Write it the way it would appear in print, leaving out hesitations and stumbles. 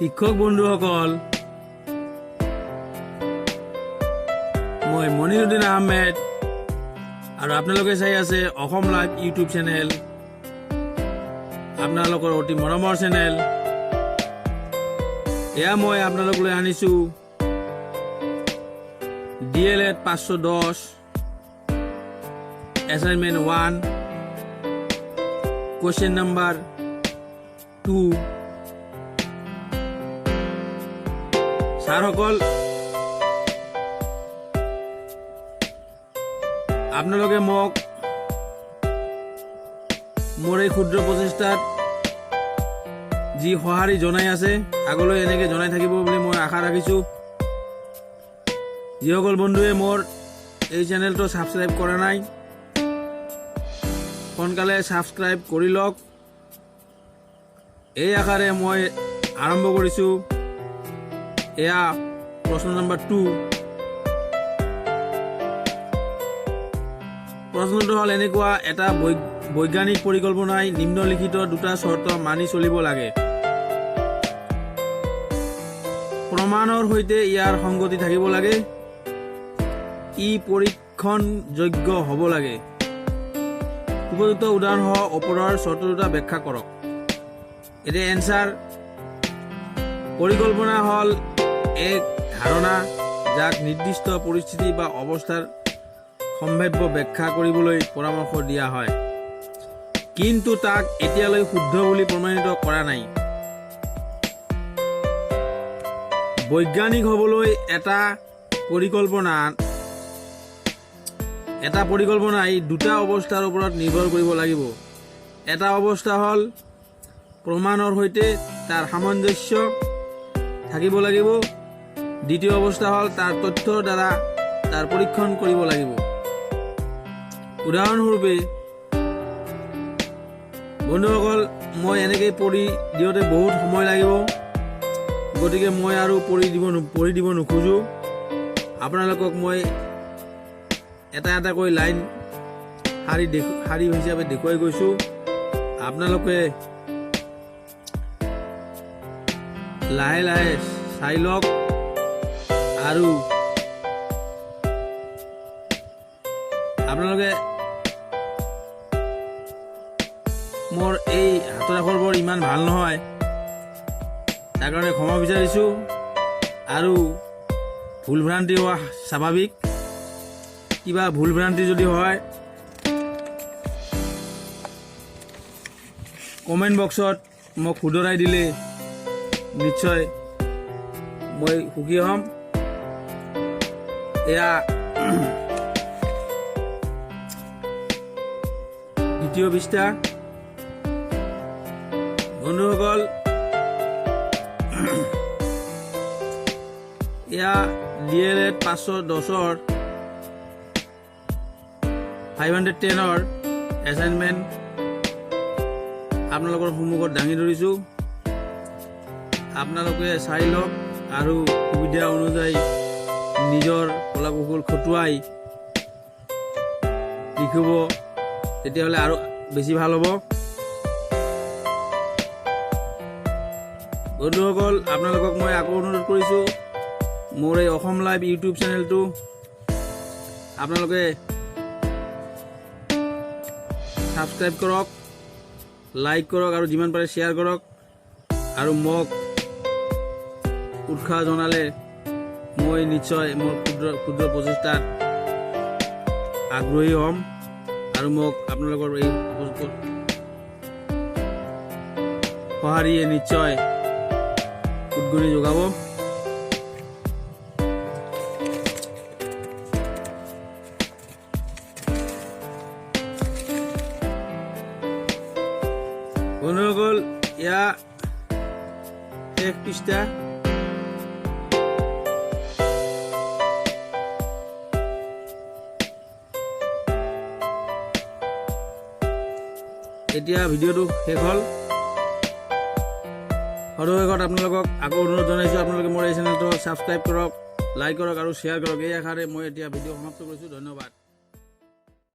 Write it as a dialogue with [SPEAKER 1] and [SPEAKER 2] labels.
[SPEAKER 1] শিক্ষক বন্ধুসকল, মই মনিৰুদ্দিন আহমেদ আৰু আপোনালোকে চাই আছে অসম লাইভ ইউটিউব চেনেল, আপোনালোকৰ অতি মৰমৰ চেনেল। এয়া মই আপোনালোকলৈ আনিছোঁ DLED 510 এছাইনমেণ্ট 1 কুৱেশ্যন নম্বৰ 2। ছাৰসকল, আপোনালোকে মোক মোৰ এই ক্ষুদ্ৰ প্ৰচেষ্টাত যি সঁহাৰি জনাই আছে, আগলৈ এনেকৈ জনাই থাকিব বুলি মই আশা ৰাখিছোঁ। যিসকল বন্ধুৱে মোৰ এই চেনেলটো ছাবস্ক্ৰাইব কৰা নাই, সোনকালে ছাবস্ক্ৰাইব কৰি লওক। এই আশাৰে মই আৰম্ভ কৰিছোঁ। এয়া প্ৰশ্ন নম্বৰ 2। প্ৰশ্নটো হ'ল এনেকুৱা: এটা বৈজ্ঞানিক পৰিকল্পনাই নিম্নলিখিত দুটা চৰ্ত মানি চলিব লাগে। প্ৰমাণৰ সৈতে ইয়াৰ সংগতি থাকিব লাগে, ই পৰীক্ষণযোগ্য হ'ব লাগে। উপযুক্ত উদাহৰণসহ ওপৰৰ চৰ্ত দুটা ব্যাখ্যা কৰক। এতিয়া এনচাৰ: পৰিকল্পনা হ'ল এক ধাৰণা যাক নিৰ্দিষ্ট পৰিস্থিতি বা অৱস্থাৰ সম্ভাৱ্য ব্যাখ্যা কৰিবলৈ পৰামৰ্শ দিয়া হয়, কিন্তু তাক এতিয়ালৈ শুদ্ধ বুলি প্ৰমাণিত কৰা নাই। বৈজ্ঞানিক হ'বলৈ এটা পৰিকল্পনাই দুটা অৱস্থাৰ ওপৰত নিৰ্ভৰ কৰিব লাগিব। এটা অৱস্থা হ'ল প্ৰমাণৰ সৈতে তাৰ সামঞ্জস্য থাকিব লাগিব। দ্বিতীয় অৱস্থা হ'ল তাৰ তথ্যৰ দ্বাৰা তাৰ পৰীক্ষণ কৰিব লাগিব। উদাহৰণস্বৰূপে বন্ধুসকল, মই এনেকৈ পঢ়ি দিওঁতে বহুত সময় লাগিব, গতিকে মই আৰু পঢ়ি দিব নোখোজোঁ। আপোনালোকক মই এটা এটাকৈ লাইন শাৰী হিচাপে দেখুৱাই গৈছোঁ। আপোনালোকে লাহে লাহে চাই লওক আৰু আপোনালোকে মোৰ এই হাতৰ আখৰবোৰ ইমান ভাল নহয়, তাৰ কাৰণে ক্ষমা বিচাৰিছোঁ। আৰু ভুল ভ্ৰান্তি হোৱা স্বাভাৱিক। কিবা ভুল ভ্ৰান্তি যদি হয় কমেণ্ট বক্সত মোক শুধৰাই দিলে নিশ্চয় মই সুখী হ'ম। এয়া দ্বিতীয় পৃষ্ঠা। বন্ধুসকল, এয়া DLED 510 510 এছাইনমেণ্ট আপোনালোকৰ সন্মুখত দাঙি ধৰিছোঁ। আপোনালোকে চাই লওক আৰু সুবিধা অনুযায়ী নিজৰ কলা কৌশল খটুৱাই লিখিব, তেতিয়াহ'লে আৰু বেছি ভাল হ'ব। বন্ধুসকল, আপোনালোকক মই আকৌ অনুৰোধ কৰিছোঁ, মোৰ এই অসম লাইভ ইউটিউব চেনেলটো আপোনালোকে ছাবস্ক্ৰাইব কৰক, লাইক কৰক আৰু যিমান পাৰে শ্বেয়াৰ কৰক। আৰু মোক উৎসাহ জনালে মই নিশ্চয় মোৰ ক্ষুদ্ৰ প্ৰচেষ্টাত আগ্ৰহী হ'ম আৰু মোক আপোনালোকৰ এই সঁহাৰিয়ে নিশ্চয় উদগনি যোগাব। বন্ধুসকল, এয়া শেষ পৃষ্ঠা। এতিয়া ভিডিঅ'টো শেষ হ'ল। সদশেষত আপোনালোকক আকৌ অনুৰোধ জনাইছোঁ, আপোনালোকে মোৰ এই চেনেলটো ছাবস্ক্ৰাইব কৰক, লাইক কৰক আৰু শ্বেয়াৰ কৰক। এই আশাৰে মই এতিয়া ভিডিঅ' সমাপ্ত কৰিছোঁ। ধন্যবাদ।